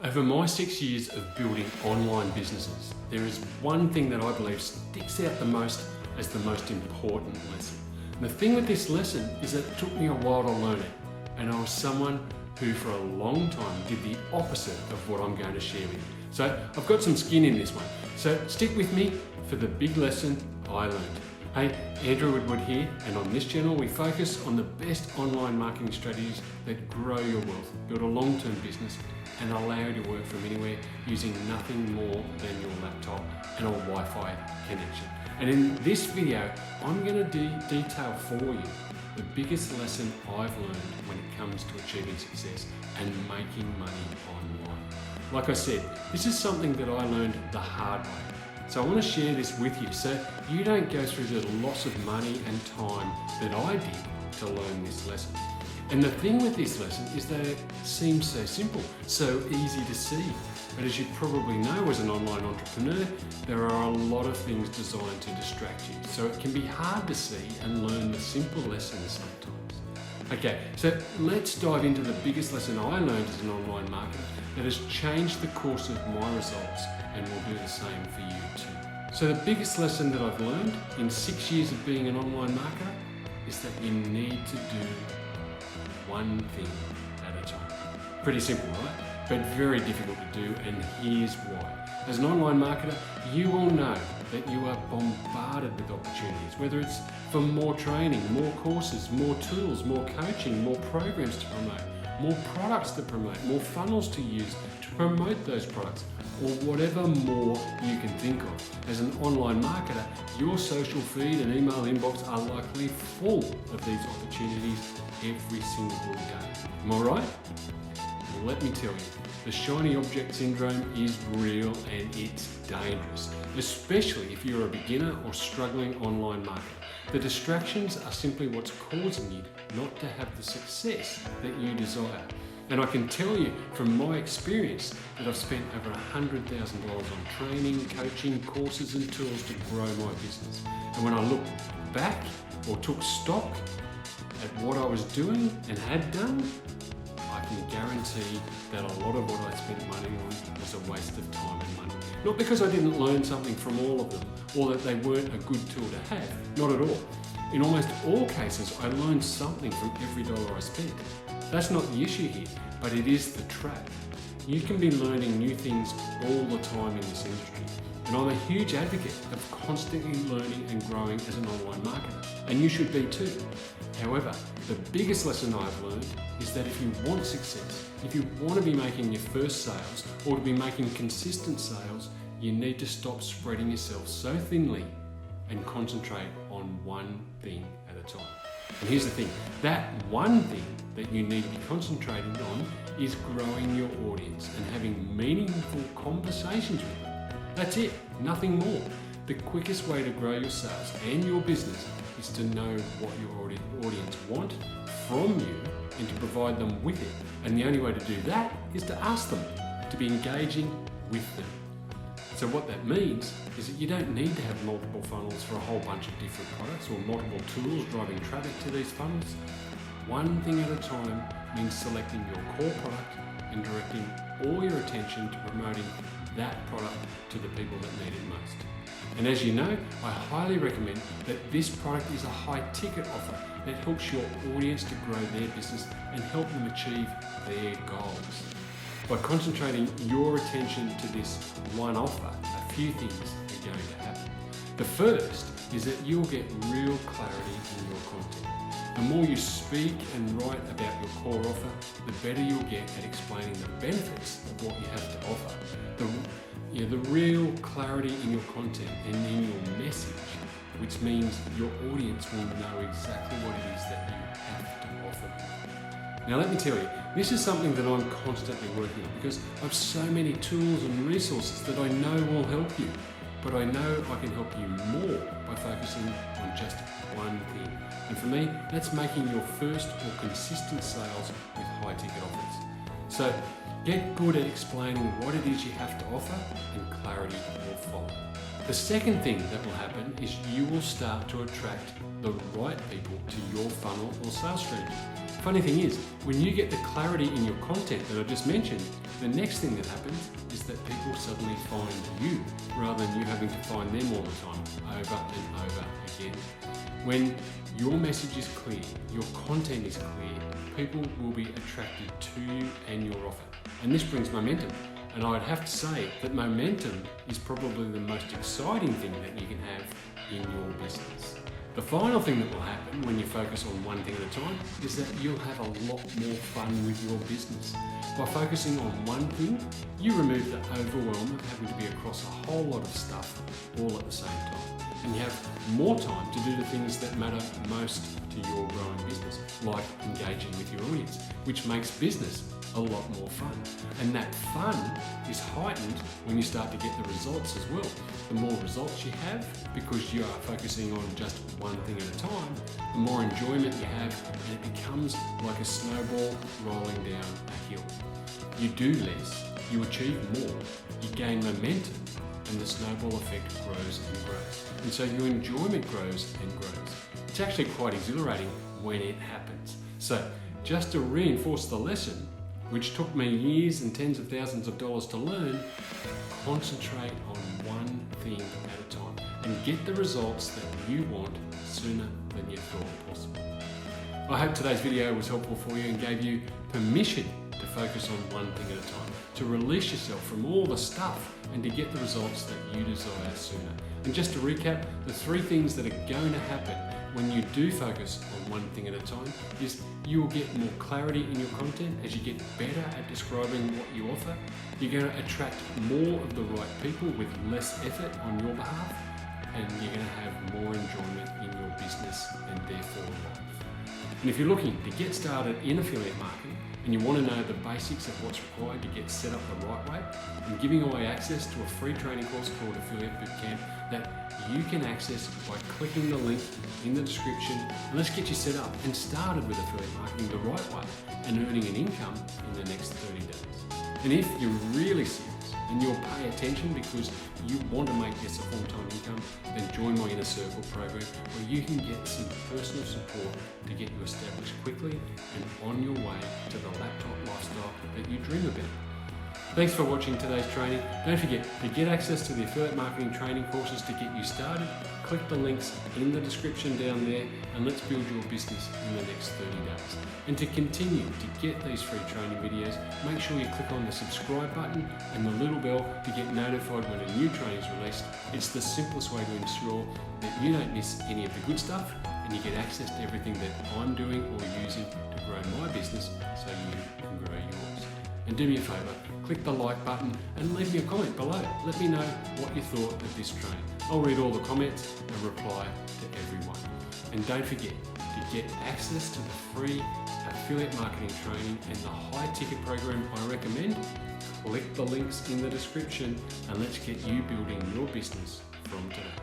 Over my 6 years of building online businesses, there is one thing that I believe sticks out the most as the most important lesson. And the thing with this lesson is that it took me a while to learn it, and I was someone who for a long time did the opposite of what I'm going to share with you. So I've got some skin in this one. So stick with me for the big lesson I learned. Hey, Andrew Woodward here, and on this channel we focus on the best online marketing strategies that grow your wealth, build a long-term business, and allow you to work from anywhere using nothing more than your laptop and a Wi-Fi connection. And in this video, I'm going to detail for you the biggest lesson I've learned when it comes to achieving success and making money online. Like I said, this is something that I learned the hard way. So I want to share this with you so you don't go through the loss of money and time that I did to learn this lesson. And the thing with this lesson is that it seems so simple, so easy to see. But as you probably know as an online entrepreneur, there are a lot of things designed to distract you. So it can be hard to see and learn the simple lessons sometimes. Okay, so let's dive into the biggest lesson I learned as an online marketer that has changed the course of my results and will do the same for you too. So the biggest lesson that I've learned in 6 years of being an online marketer is that you need to do one thing at a time. Pretty simple, right? But very difficult to do, and here's why. As an online marketer, you will know that you are bombarded with opportunities, whether it's for more training, more courses, more tools, more coaching, more programs to promote, more products to promote, more funnels to use to promote those products, or whatever more you can think of. As an online marketer, your social feed and email inbox are likely full of these opportunities every single day. Am I right? Well, let me tell you, the shiny object syndrome is real and it's dangerous, especially if you're a beginner or struggling online marketer. The distractions are simply what's causing you not to have the success that you desire. And I can tell you from my experience that I've spent over $100,000 on training, coaching, courses and tools to grow my business. And when I look back or took stock at what I was doing and had done, I can guarantee that a lot of what I spent money on was a waste of time and money. Not because I didn't learn something from all of them or that they weren't a good tool to have, not at all. In almost all cases, I learned something from every dollar I spent. That's not the issue here, but it is the trap. You can be learning new things all the time in this industry. And I'm a huge advocate of constantly learning and growing as an online marketer, and you should be too. However, the biggest lesson I've learned is that if you want success, if you want to be making your first sales or to be making consistent sales, you need to stop spreading yourself so thinly and concentrate on one thing at a time. And here's the thing, that one thing that you need to be concentrating on is growing your audience and having meaningful conversations with them. That's it, nothing more. The quickest way to grow your sales and your business is to know what your audience want from you and to provide them with it. And the only way to do that is to ask them, to be engaging with them. So what that means is that you don't need to have multiple funnels for a whole bunch of different products or multiple tools driving traffic to these funnels. One thing at a time means selecting your core product and directing all your attention to promoting that product to the people that need it most. And as you know, I highly recommend that this product is a high ticket offer that helps your audience to grow their business and help them achieve their goals. By concentrating your attention to this one offer, a few things are going to happen. The first is that you'll get real clarity in your content. The more you speak and write about your core offer, the better you'll get at explaining the benefits of what you have to offer. The real clarity in your content and in your message, which means your audience will know exactly what it is that you have to offer. Now let me tell you, this is something that I'm constantly working on because I have so many tools and resources that I know will help you. But I know I can help you more by focusing on just one thing. And for me, that's making your first or consistent sales with high ticket offers. So Get good at explaining what it is you have to offer, and clarity will follow. The second thing that will happen is you will start to attract the right people to your funnel or sales strategy. Funny thing is, when you get the clarity in your content that I just mentioned, the next thing that happens is that people suddenly find you rather than you having to find them all the time, over and over again. When your message is clear, your content is clear, people will be attracted to you and your offer. And this brings momentum. And I'd have to say that momentum is probably the most exciting thing that you can have in your business. The final thing that will happen when you focus on one thing at a time is that you'll have a lot more fun with your business. By focusing on one thing, you remove the overwhelm of having to be across a whole lot of stuff all at the same time. And you have more time to do the things that matter most to your growing business, like engaging with your audience, which makes business a lot more fun. And that fun is heightened when you start to get the results as well. The more results you have, because you are focusing on just one thing at a time, the more enjoyment you have, and it becomes like a snowball rolling down a hill. You do less, you achieve more, you gain momentum, and the snowball effect grows and grows. And so your enjoyment grows and grows. It's actually quite exhilarating when it happens. So just to reinforce the lesson, which took me years and tens of thousands of dollars to learn, concentrate on one thing at a time and get the results that you want sooner than you thought possible. I hope today's video was helpful for you and gave you permission to focus on one thing at a time, to release yourself from all the stuff and to get the results that you desire sooner. And just to recap, the three things that are going to happen when you do focus on one thing at a time is you will get more clarity in your content as you get better at describing what you offer. You're going to attract more of the right people with less effort on your behalf, and you're going to have more enjoyment in your business and therefore life. And if you're looking to get started in affiliate marketing and you want to know the basics of what's required to get set up the right way, I'm giving away access to a free training course called Affiliate Bootcamp that you can access by clicking the link in the description. Let's get you set up and started with affiliate marketing the right way and earning an income in the next 30 days. And if you're really serious and you'll pay attention because you want to make this a full-time income, then join my Inner Circle program where you can get some personal support to get you established quickly and on your way to the laptop lifestyle that you dream about. Thanks for watching today's training. Don't forget to get access to the affiliate marketing training courses to get you started. Click the links in the description down there and let's build your business in the next 30 days. And to continue to get these free training videos, make sure you click on the subscribe button and the little bell to get notified when a new training is released. It's the simplest way to ensure that you don't miss any of the good stuff and you get access to everything that I'm doing or using to grow my business so you can grow yours. And do me a favour, click the like button and leave me a comment below. Let me know what you thought of this training. I'll read all the comments and reply to everyone. And don't forget to get access to the free affiliate marketing training and the high ticket program I recommend. Click the links in the description and let's get you building your business from today.